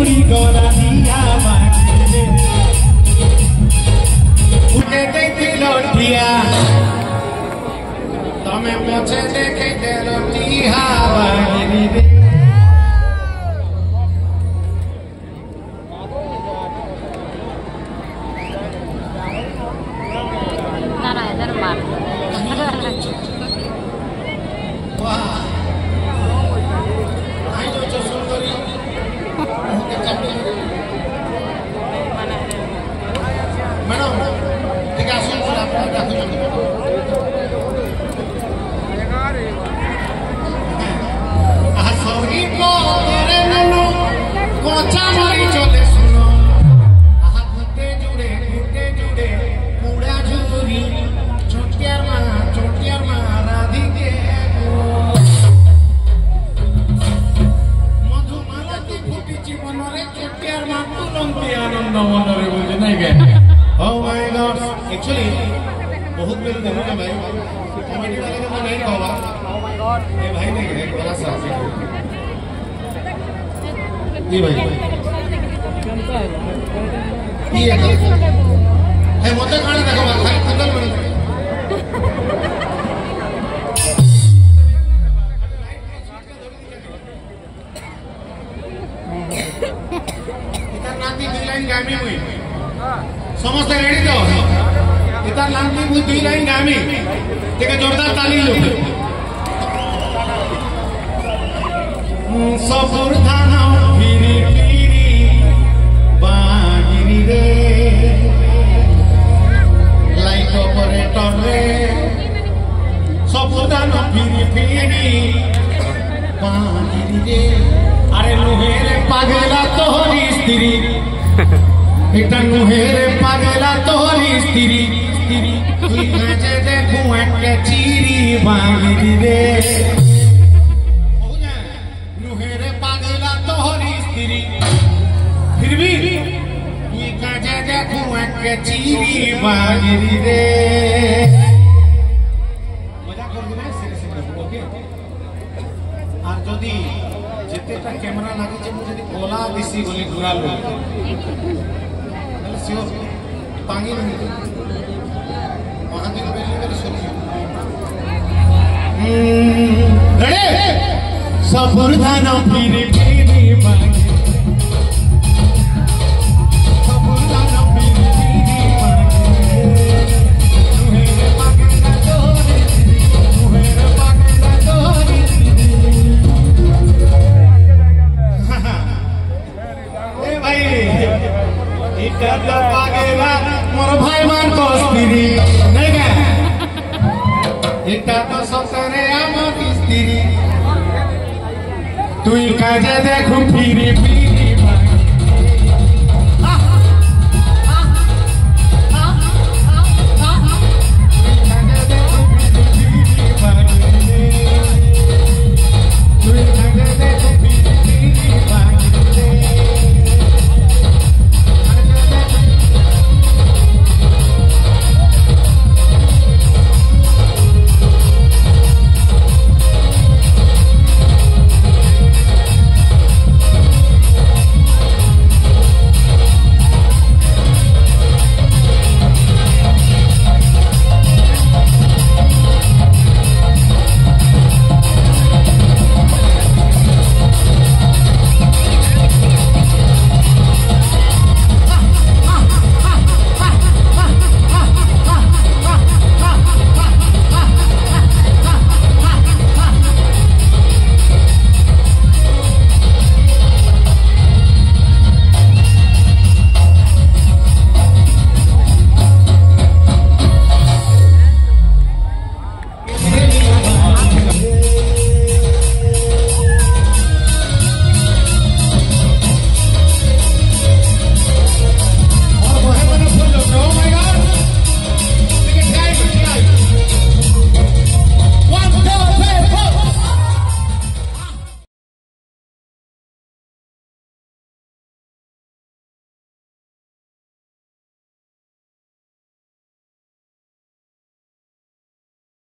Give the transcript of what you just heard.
चूड़ी गला दिया बाटे उठे देखी लौटिया तमें मुझे देखे के लौटिया बाटे रे Oh my God! Actually, बहुत मेरे देखो ना भाई, कॉमेडी वाले को मैं नहीं कहूँगा। Oh my God! ये भाई नहीं है, बड़ा सा ये भाई, ये है मोटे खाने देखो भाई, खाली कुंडल बनी। इतना नाती दिलाइन गामी हुई। समस्त रेडी तो इतना लांटी मुझे दुई लाइन गामी ठीक है जोरदार ताली लो सफर थाना फिरी फिरी बागिरी रे लाइट ऑपरेटर रे सफर थाना फिरी फिरी बागिरी रे अरे लुहेरे पागला तोहरी स्त्री इतना नुहेरे पागला तोहरी स्त्री तुई नचे देखूं एक चीरी बांगी रे नुहेरे पागला तोहरी स्त्री फिर भी तुई नचे देखूं एक चीरी बांगी रे मजा कर दिना सीरियस ओके আর যদি যেতেটা ক্যামেরা লাগিছে মু যদি ওলা দিছি বলি ঘুরা লো सियोर पांगी नहीं वहाँ तक बैठने वाले सोचिए रेडी सफर थाना फिरी फिरी बांगी सफर थाना फिरी फिरी बांगी मुहेरे पागला तोहरी मुहेरे पागला तोहरी ए भाई इतना तो पागेला मोर भाई मान को स्त्री नहीं क्या इतना तो ससुरे आम की स्त्री तू काजे देखूं फिरी फिरी